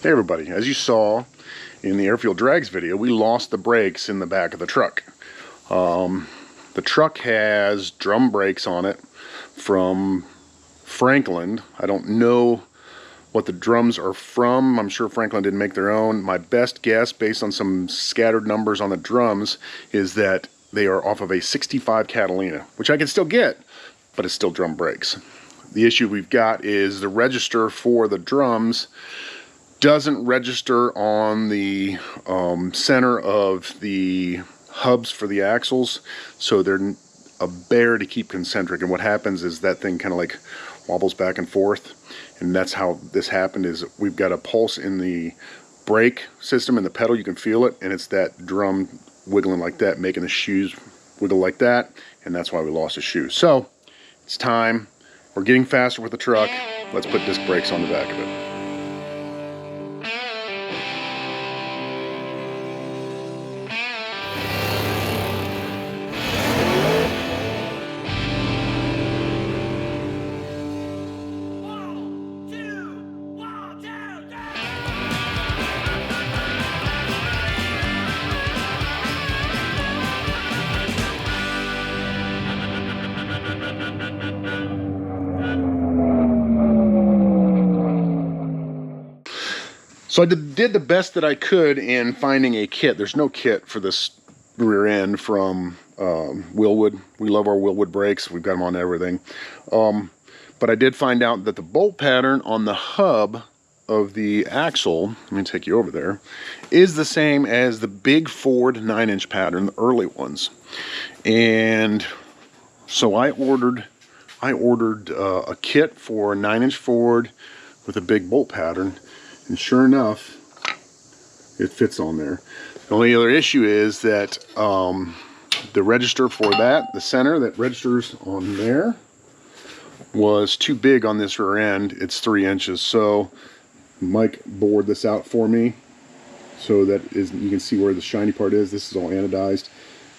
Hey everybody, as you saw in the AirField Drags video, we lost the brakes in the back of the truck. The truck has drum brakes on it from Frankland. I don't know what the drums are from. I'm sure Frankland didn't make their own. My best guess, based on some scattered numbers on the drums, is that they are off of a 65 Catalina, which I can still get, but it's still drum brakes. The issue we've got is the register for the drums doesn't register on the center of the hubs for the axles, so they're a bear to keep concentric, and what happens is that thing kind of like wobbles back and forth, and that's how this happened. Is we've got a pulse in the brake system in the pedal, you can feel it, and it's that drum wiggling like that, making the shoes wiggle like that, and that's why we lost the shoe. So it's time. We're getting faster with the truck. Let's put disc brakes on the back of it. So I did the best that I could in finding a kit. There's no kit for this rear end from Wilwood. We love our Wilwood brakes. We've got them on everything. But I did find out that the bolt pattern on the hub of the axle, let me take you over there, is the same as the big Ford 9-inch pattern, the early ones. And so I ordered a kit for a 9-inch Ford with a big bolt pattern. And sure enough, it fits on there. The only other issue is that the register for that, the center that registers on there, was too big on this rear end. It's 3 inches. So Mike bored this out for me, so that is, you can see where the shiny part is. This is all anodized.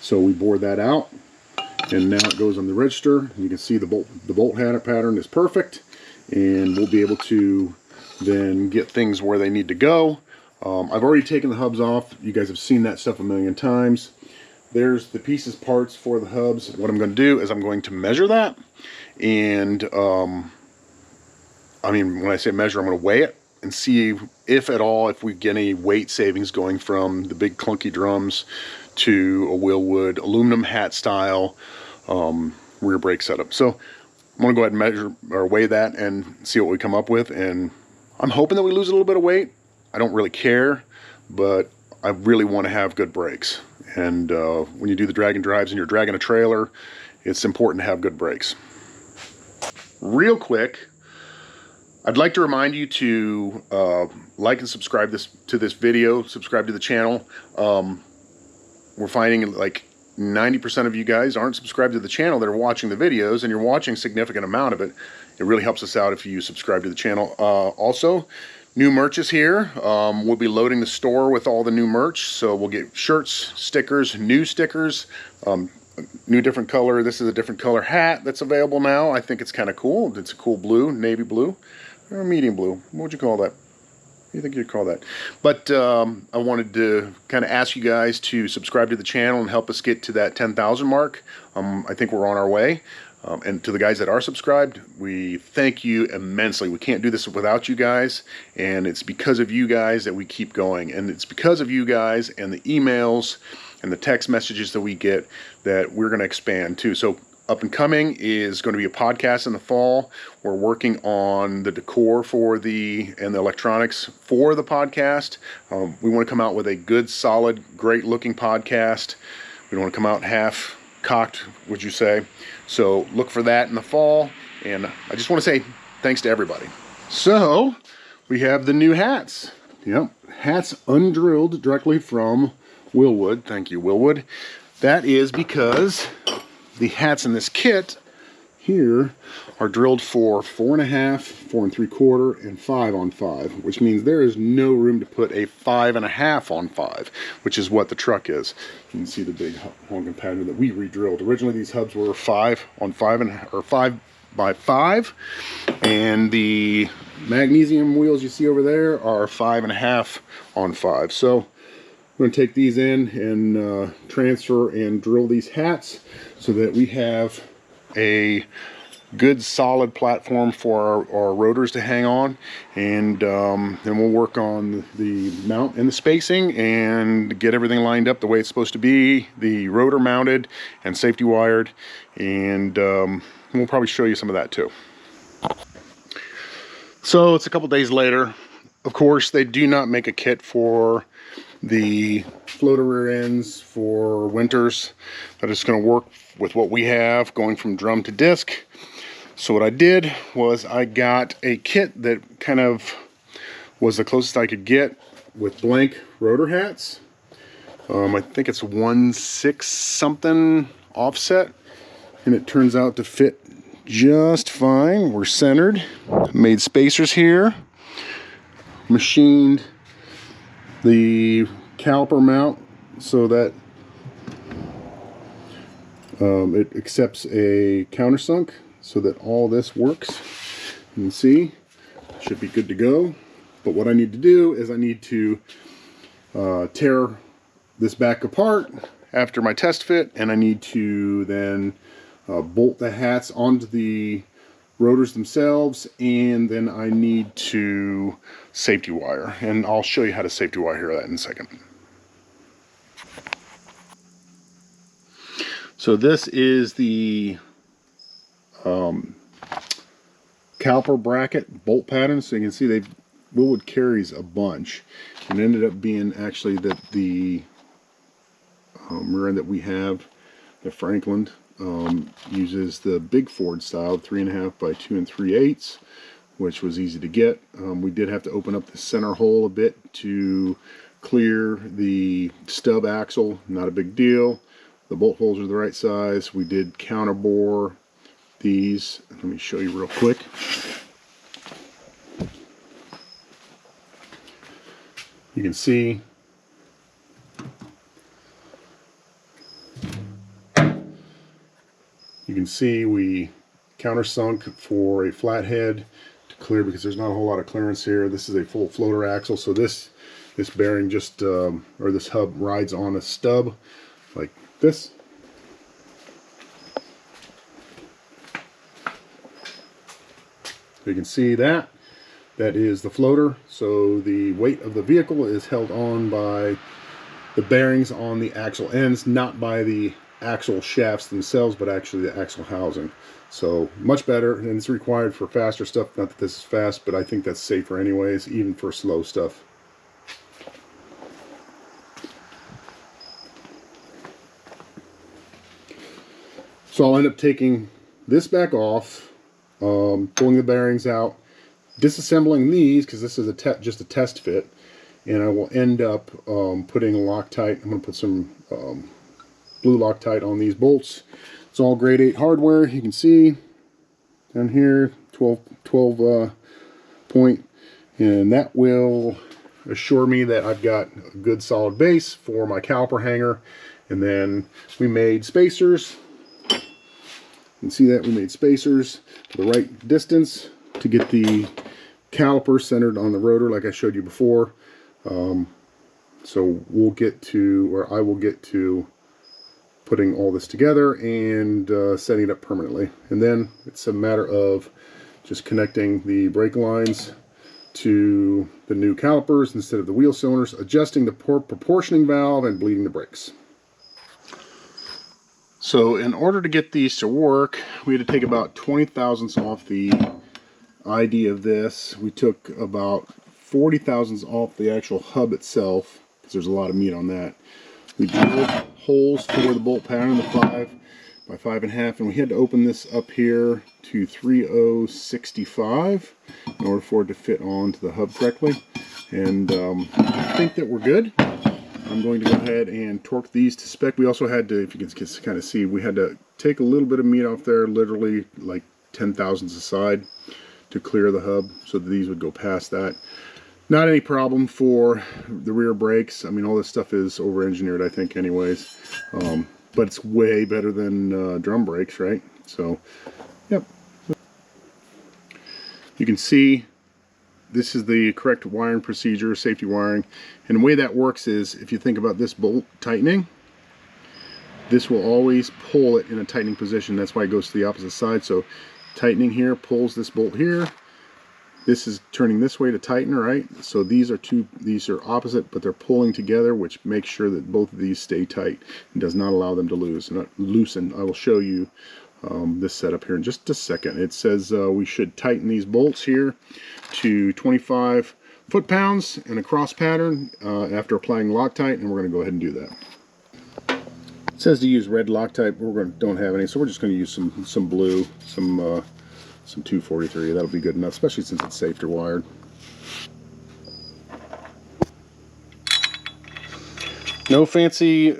So we bored that out, and now it goes on the register. You can see the bolt pattern is perfect, and we'll be able to then get things where they need to go. I've already taken the hubs off. You guys have seen that stuff a million times. There's the pieces, parts for the hubs. What I'm going to do is I'm going to measure that, and I mean, when I say measure, I'm going to weigh it and see if at all, if we get any weight savings going from the big clunky drums to a Wilwood aluminum hat style rear brake setup. So I'm going to go ahead and measure or weigh that and see what we come up with, and I'm hoping that we lose a little bit of weight. I don't really care, but I really want to have good brakes. And when you do the drag and drives and you're dragging a trailer, it's important to have good brakes. Real quick, I'd like to remind you to like and subscribe to this video, subscribe to the channel. We're finding like 90% of you guys aren't subscribed to the channel that are watching the videos, and you're watching a significant amount of it. It really helps us out if you subscribe to the channel. Also, new merch is here. We'll be loading the store with all the new merch, so we'll get shirts, stickers, new stickers, new different color. This is a different color hat that's available now. I think it's kind of cool. It's a cool blue, navy blue, or medium blue. What would you call that? What do you think you'd call that? But I wanted to kind of ask you guys to subscribe to the channel and help us get to that 10,000 mark. I think we're on our way. And to the guys that are subscribed, we thank you immensely. We can't do this without you guys, and it's because of you guys that we keep going. And it's because of you guys and the emails and the text messages that we get that we're going to expand too. So up and coming is going to be a podcast in the fall. We're working on the decor for and the electronics for the podcast. We want to come out with a good, solid, great looking podcast. We don't want to come out half cocked, would you say? So look for that in the fall, and I just want to say thanks to everybody. So we have the new hats. Yep, hats undrilled directly from Wilwood. Thank you, Wilwood. That is because the hats in this kit here are drilled for 4.5, 4 3/4, and 5 on 5, which means there is no room to put a 5.5 on 5, which is what the truck is. You can see the big honking pattern that we re-drilled. Originally, these hubs were 5 on 5 or 5 by 5, and the magnesium wheels you see over there are 5.5 on 5. So I'm going to take these in and transfer and drill these hats so that we have a good solid platform for our rotors to hang on, and then we'll work on the mount and the spacing and get everything lined up the way it's supposed to be, the rotor mounted and safety wired, and we'll probably show you some of that too. So it's a couple days later. Of course, they do not make a kit for the floater rear ends for winters that is going to work with what we have going from drum to disc. So what I did was I got a kit that kind of was the closest I could get with blank rotor hats. I think it's 1/6 something offset, and it turns out to fit just fine. We're centered. Made spacers here. Machined the caliper mount so that it accepts a countersunk, so that all this works. You can see, should be good to go. But what I need to do is I need to tear this back apart after my test fit, and I need to then bolt the hats onto the rotors themselves, and then I need to safety wire, and I'll show you how to safety wire that in a second. So this is the caliper bracket bolt pattern. So you can see Wilwood carries a bunch, and it ended up being actually that the rear end that we have, the Frankland, uses the big Ford style 3.5 by 2 3/8, which was easy to get. We did have to open up the center hole a bit to clear the stub axle. Not a big deal. The bolt holes are the right size. We did counter bore these. Let me show you real quick. You can see we countersunk for a flathead to clear, because there's not a whole lot of clearance here. This is a full floater axle, so this bearing just or this hub rides on a stub like this. You can see that is the floater. So the weight of the vehicle is held on by the bearings on the axle ends, not by the axle shafts themselves, but actually the axle housing. So much better, and it's required for faster stuff. Not that this is fast, but I think that's safer anyways, even for slow stuff. So I'll end up taking this back off, pulling the bearings out, disassembling these, because this is just a test fit, and I will end up putting Loctite. I'm going to put some blue Loctite on these bolts. It's all grade 8 hardware. You can see down here 12 point, and that will assure me that I've got a good solid base for my caliper hanger. And then we made spacers. You can see that we made spacers to the right distance to get the caliper centered on the rotor like I showed you before. So we'll get to, or I will get to, putting all this together and setting it up permanently. And then it's a matter of just connecting the brake lines to the new calipers instead of the wheel cylinders, adjusting the proportioning valve, and bleeding the brakes. So in order to get these to work, we had to take about 20 thousandths off the ID of this. We took about 40 thousandths off the actual hub itself, because there's a lot of meat on that. We drilled holes for the bolt pattern, the 5 by 5.5, and we had to open this up here to 3065 in order for it to fit onto the hub correctly. And I think that we're good. I'm going to go ahead and torque these to spec. We also had to, if you can kind of see, we had to take a little bit of meat off there, literally like 10 thousandths aside, to clear the hub so that these would go past that. Not any problem for the rear brakes. I mean, all this stuff is over-engineered, I think, anyways. But it's way better than drum brakes, right? So, yep. You can see this is the correct wiring procedure, safety wiring. And the way that works is, if you think about this bolt tightening, this will always pull it in a tightening position. That's why it goes to the opposite side. So tightening here pulls this bolt here. This is turning this way to tighten, right? So these are opposite, but they're pulling together, which makes sure that both of these stay tight and does not allow them to loosen. I will show you this setup here in just a second. It says we should tighten these bolts here to 25 foot-pounds in a cross pattern after applying Loctite, and we're going to go ahead and do that. It says to use red Loctite, but we don't have any, so we're just going to use some blue, some 243. That'll be good enough, especially since it's safety wired. No fancy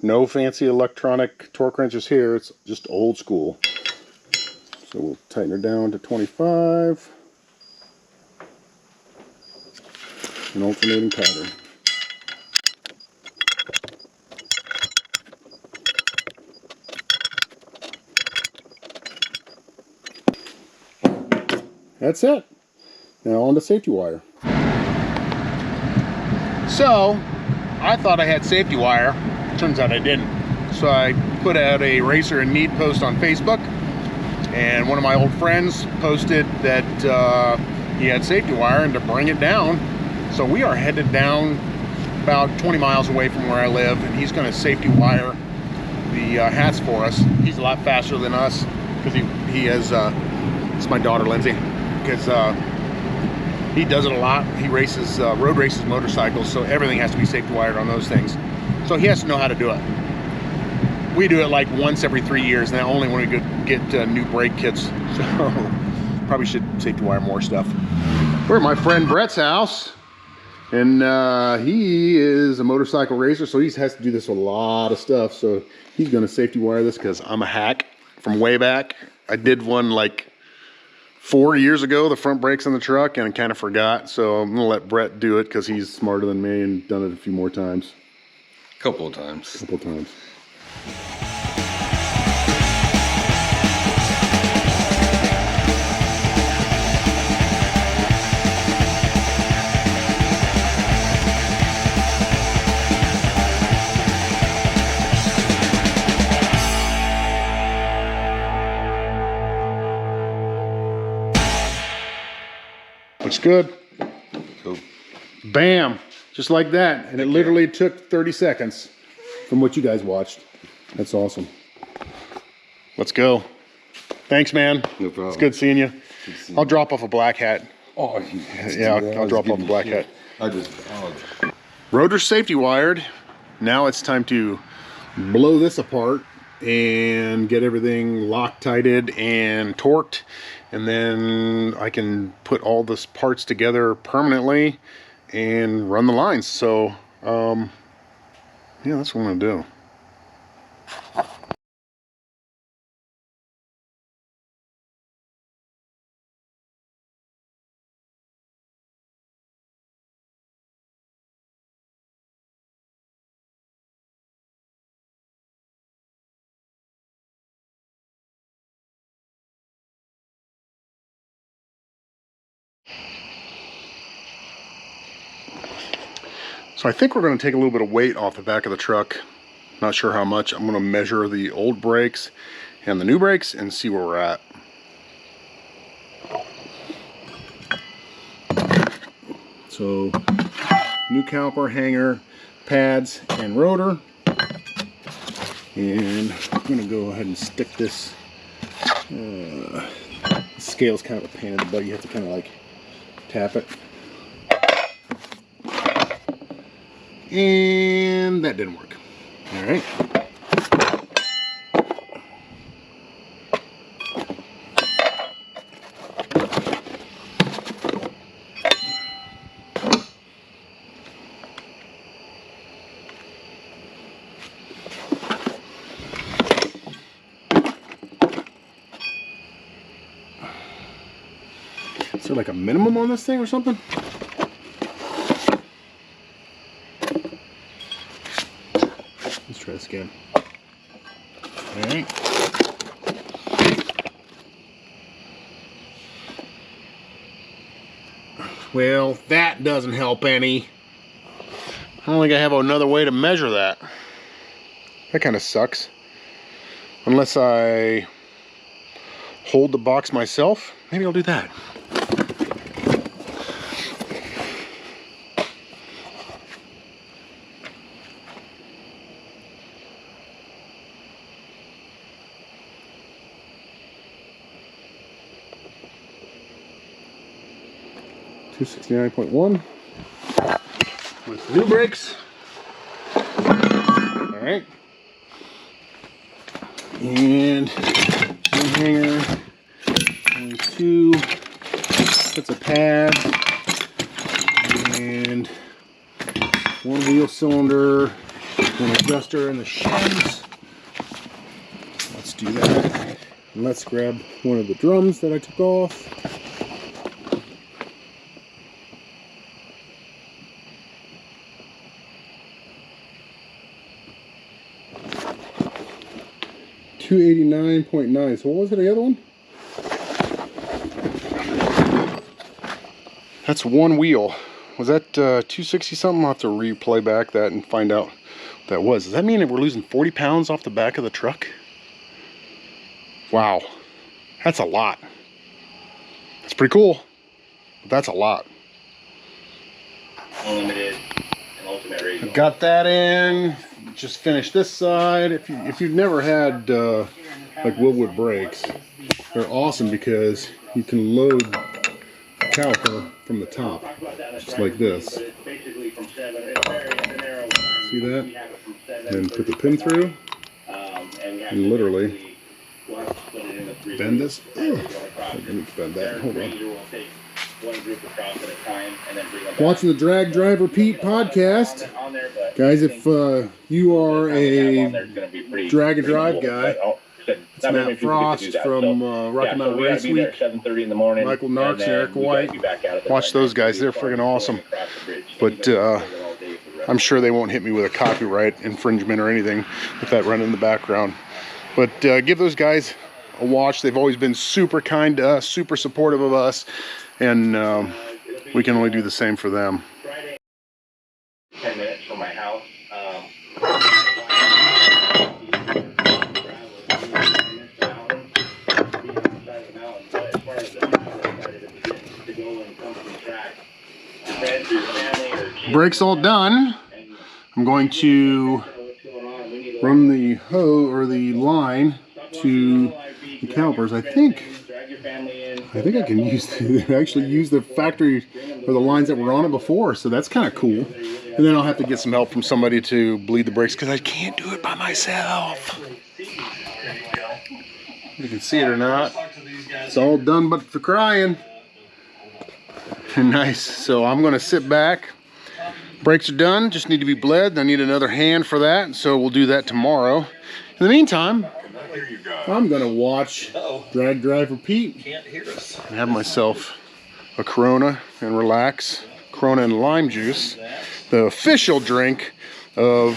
electronic torque wrenches here. It's just old school. So we'll tighten her down to 25. An alternating pattern. That's it. Now on the safety wire. So I thought I had safety wire. Turns out I didn't. So I put out a Racer in Need post on Facebook, and one of my old friends posted that he had safety wire and to bring it down. So we are headed down about 20 miles away from where I live, and he's going to safety wire the hats for us. He's a lot faster than us because he has it's my daughter Lindsay, because he does it a lot. He races road races motorcycles, so everything has to be safety wired on those things. So he has to know how to do it. We do it like once every 3 years, and only when we get new brake kits. So probably should safety wire more stuff. We're at my friend Brett's house, and he is a motorcycle racer, so he has to do this with a lot of stuff. So he's going to safety wire this because I'm a hack from way back. I did one like 4 years ago, the front brakes on the truck, and I kind of forgot. So I'm going to let Brett do it because he's smarter than me and done it a few more times. Couple of times. Looks good. Cool. Bam! Just like that. And it literally took 30 seconds from what you guys watched. That's awesome. Let's go. Thanks, man. No problem. It's good seeing you. I'll drop off a black hat. Oh, yeah, I'll drop off a black hat. Oh. Rotor safety wired. Now it's time to blow this apart and get everything Loctited and torqued. And then I can put all this parts together permanently and run the lines. So, yeah, that's what I'm gonna do. So I think we're going to take a little bit of weight off the back of the truck. Not sure how much. I'm going to measure the old brakes and the new brakes and see where we're at. So new caliper, hanger, pads, and rotor. And I'm going to go ahead and stick this. The scale's kind of a pain in the butt. You have to kind of like tap it. And that didn't work. All right. Is there like a minimum on this thing or something? Let's try this again. All right. Well, that doesn't help any. I don't think I have another way to measure that. That kind of sucks. Unless I hold the box myself, maybe I'll do that. $269.1 with new brakes. All right, and one hanger, only 2 sets of pads, and 1 wheel cylinder, 1 adjuster in the shims. Let's do that. And let's grab one of the drums that I took off. $289.9. So what was it, the other one? That's 1 wheel. Was that 260 something? I'll have to replay back that and find out what that was. Does that mean that we're losing 40 pounds off the back of the truck? Wow. That's a lot. That's pretty cool. But that's a lot. Unlimited and ultimate race. Got that in. Just finished this side. If you've never had like Wilwood brakes, they're awesome because you can load the caliper from the top, just like this. See that? And put the pin through, and literally bend this. Let me bend that. Hold on. Watching the Drag Driver Pete podcast. Guys, if you are a drag and drive guy, it's Matt Frost from Rocky Mountain Race Week, Michael Narks and Eric White. Watch those guys, they're friggin' awesome. But I'm sure they won't hit me with a copyright infringement or anything with that running in the background. But give those guys a watch. They've always been super kind to us, super supportive of us, and we can only do the same for them. 10 minutes from my house. Brakes all done. I'm going to run the hose or the line to the calipers. I think I can actually use the factory or the lines that were on it before, so that's kind of cool. And then I'll have to get some help from somebody to bleed the brakes because I can't do it by myself. You can see it or not. It's all done but for crying. Nice. So I'm going to sit back. Brakes are done, just need to be bled. I need another hand for that, so we'll do that tomorrow. In the meantime, I'm going to watch Drag Driver Pete and have myself a Corona and relax. Corona and lime juice, the official drink of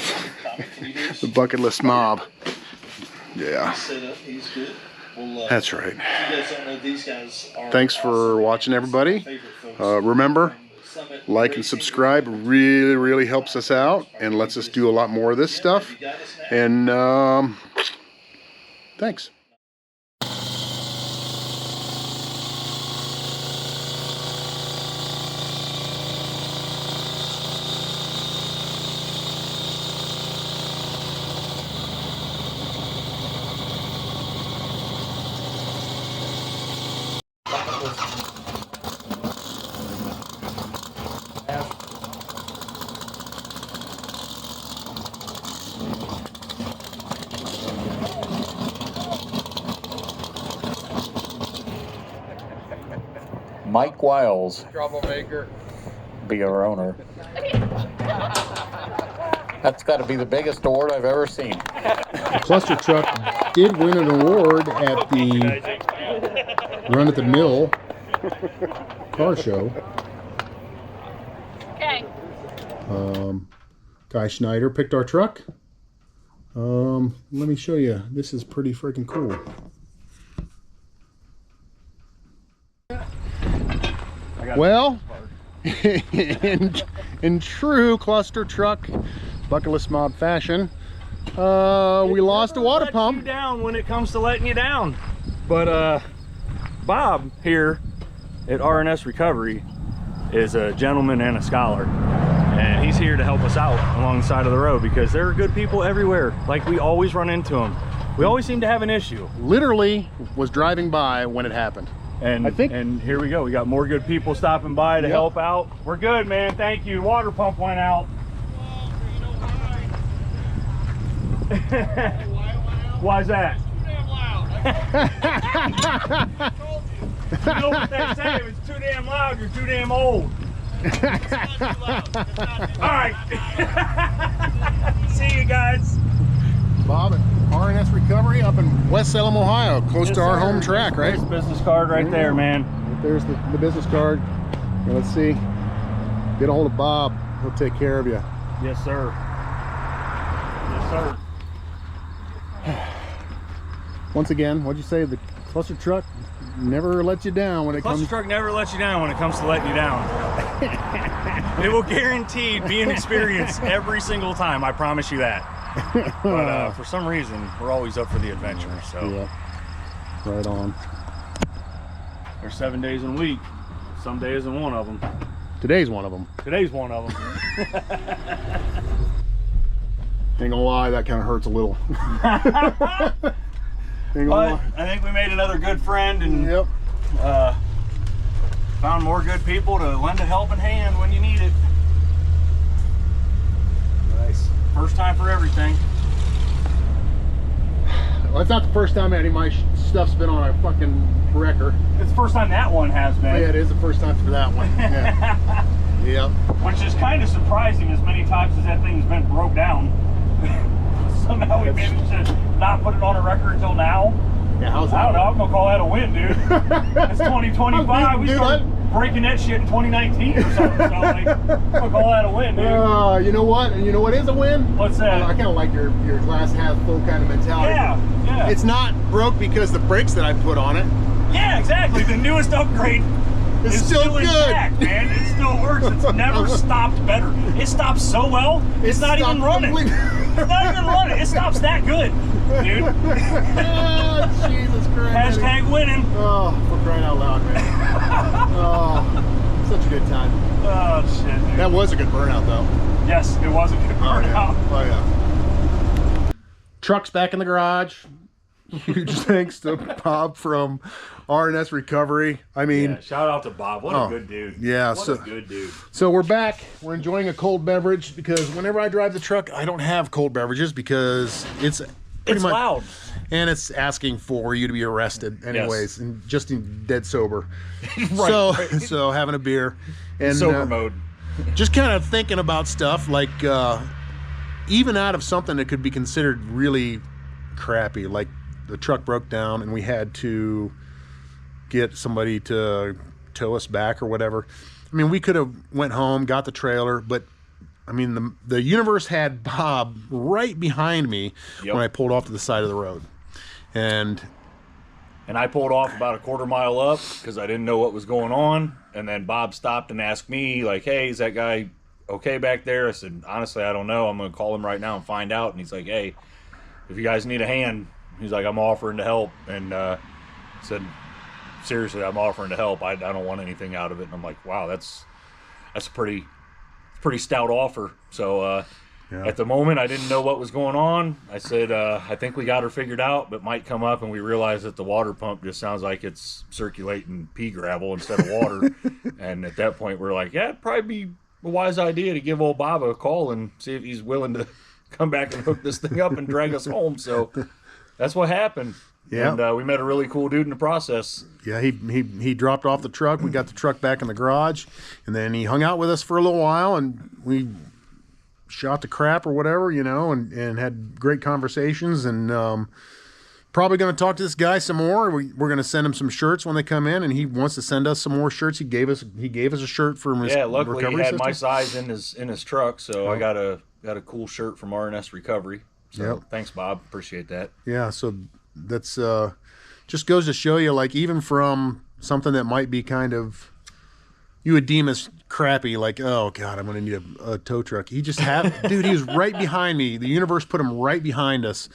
the BucketList Mob. Yeah, that's right. Thanks for watching, everybody. Remember, like and subscribe really helps us out and lets us do a lot more of this stuff. And thanks. Mike Wiles, Troublemaker. be our owner. That's got to be the biggest award I've ever seen. The cluster truck did win an award at the Run at the Mill car show. Okay. Guy Schneider picked our truck. Let me show you. This is pretty freaking cool. Well, in true cluster truck BucketList Mob fashion, we lost a water pump. You down when it comes to letting you down. But Bob here at RNS Recovery is a gentleman and a scholar, and he's here to help us out along the side of the road because there are good people everywhere. Like, we always run into them. We always seem to have an issue. Literally was driving by when it happened. And and here we go. We got more good people stopping by to help out. We're good, man. Thank you. Water pump went out. Why's that? Too damn loud. You know what they say? If it's too damn loud, you're too damn old. It's not too loud. It's not too loud. All right. See you guys. Bob at RNS Recovery up in West Salem, Ohio, close Yes, to our sir. home track, right? There's the business card right there, man. There's the business card. Now, let's see. Get a hold of Bob. He'll take care of you. Yes, sir. Yes, sir. Once again, what'd you say? The cluster truck never lets you down when it Cluster comes. truck never lets you down when it comes to letting you down. It will guaranteed be an experience every single time. I promise you that. But for some reason, we're always up for the adventure. So Yeah. Right on. there's 7 days in a week. Some day isn't one of them. Today's one of them. Today's one of them. Ain't gonna lie, that kind of hurts a little. Ain't gonna But lie. I think we made another good friend and Yep. found more good people to lend a helping hand when you need it. Nice. First time for everything. Well, it's not the first time any of my stuff's been on a fucking wrecker. It's the first time that one has been. Oh, yeah, it is the first time for that one. Yeah. Yep. Which is kind of surprising as many times as that thing's been broke down. Somehow we managed to not put it on a record until now. Yeah, how's I that? don't know, I'm gonna call that a win, dude. It's 2025, we Dude, started breaking that shit in 2019 or something, so like, I'm gonna call that a win, dude. You know what? You know what is a win? What's that? I kind of like your glass half full kind of mentality. Yeah, yeah. It's not broke because the brakes that I put on it. Yeah, exactly. The newest upgrade It's is still good. intact, man. It still works. It's never stopped better. It stops so well, it's not even stopped running. completely- It's not even running. It stops that good, dude. Oh, Jesus Christ. Hashtag winning. Oh, for crying out loud, man. Oh, such a good time. Oh, shit, dude. That was a good burnout, though. Yes, it was a good burnout. Oh, yeah. Truck's back in the garage. Huge thanks to Bob from RNS Recovery. I mean, Yeah, shout out to Bob. What a good dude. yeah, What so- a good dude. so we're back. We're enjoying a cold beverage because whenever I drive the truck, I don't have cold beverages because it's pretty It's much loud. and it's asking for you to be arrested anyways, and just in dead sober. Right. So having a beer and Sober mode. just kind of thinking about stuff like even out of something that could be considered really crappy, like the truck broke down and we had to get somebody to tow us back or whatever. I mean, we could have went home, got the trailer, but I mean, the universe had Bob right behind me Yep. when I pulled off to the side of the road. And I pulled off about a quarter mile up because I didn't know what was going on. And then Bob stopped and asked me, like, hey, is that guy okay back there? I said, honestly, I don't know. I'm going to call him right now and find out. And he's like, hey, if you guys need a hand, he's like, I'm offering to help. And said, seriously, I'm offering to help. I don't want anything out of it. And I'm like, wow, that's a pretty stout offer. So at the moment, I didn't know what was going on. I said, I think we got her figured out, but might come up and we realized that the water pump just sounds like it's circulating pea gravel instead of water. And at that point, we're like, yeah, it'd probably be a wise idea to give old Bob a call and see if he's willing to come back and hook this thing up and drag us home. So that's what happened. Yeah. And we met a really cool dude in the process. yeah, he dropped off the truck. We got the truck back in the garage, and then he hung out with us for a little while, and we shot the crap or whatever, you know, and had great conversations. And probably going to talk to this guy some more. We're going to send him some shirts when they come in, and he wants to send us some more shirts. He gave us a shirt from his Luckily he recovery had my system. size in his truck, so I got a cool shirt from RNS Recovery. So Yep. thanks, Bob. Appreciate that. Yeah, so that's just goes to show you, like, even from something that might be kind of you would deem as crappy, like, oh God, I'm gonna need a tow truck. He just dude, he was right behind me. The universe put him right behind us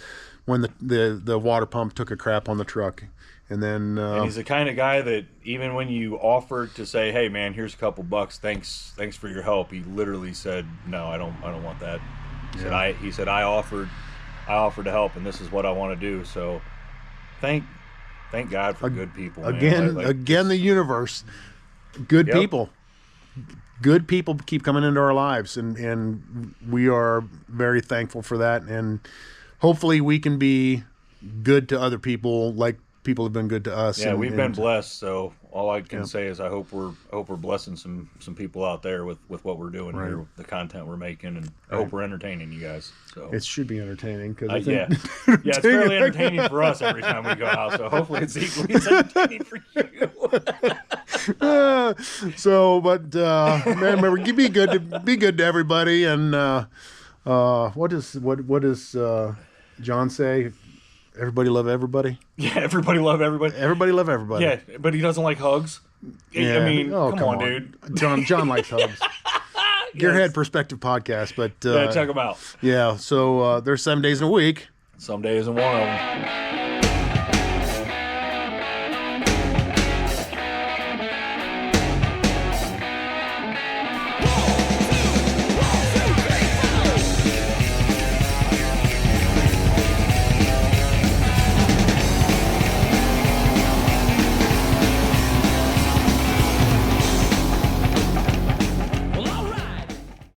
when the water pump took a crap on the truck. And then and he's the kind of guy that even when you offered to say, "Hey man, here's a couple bucks, thanks for your help," he literally said, "No, I don't want that." He said I offered to help, and this is what I want to do. So thank God for good people. Man. Again, the universe, good people. Good people keep coming into our lives, and we are very thankful for that. And hopefully we can be good to other people like people have been good to us. Yeah, we've been blessed. So all I can say is I hope we're blessing some people out there with what we're doing here, with the content we're making, and I hope we're entertaining you guys. So it should be entertaining because it's fairly entertaining for us every time we go out. So hopefully it's equally as entertaining for you. Man, remember, be good to everybody. And what does John say? Everybody love everybody. Yeah, everybody love everybody. Everybody love everybody. Yeah, but he doesn't like hugs. Yeah. I mean, come on, dude. dude. John likes hugs. Gearhead Perspective Podcast, but check them out. Yeah, so there's 7 days in a week. Some days in one of them.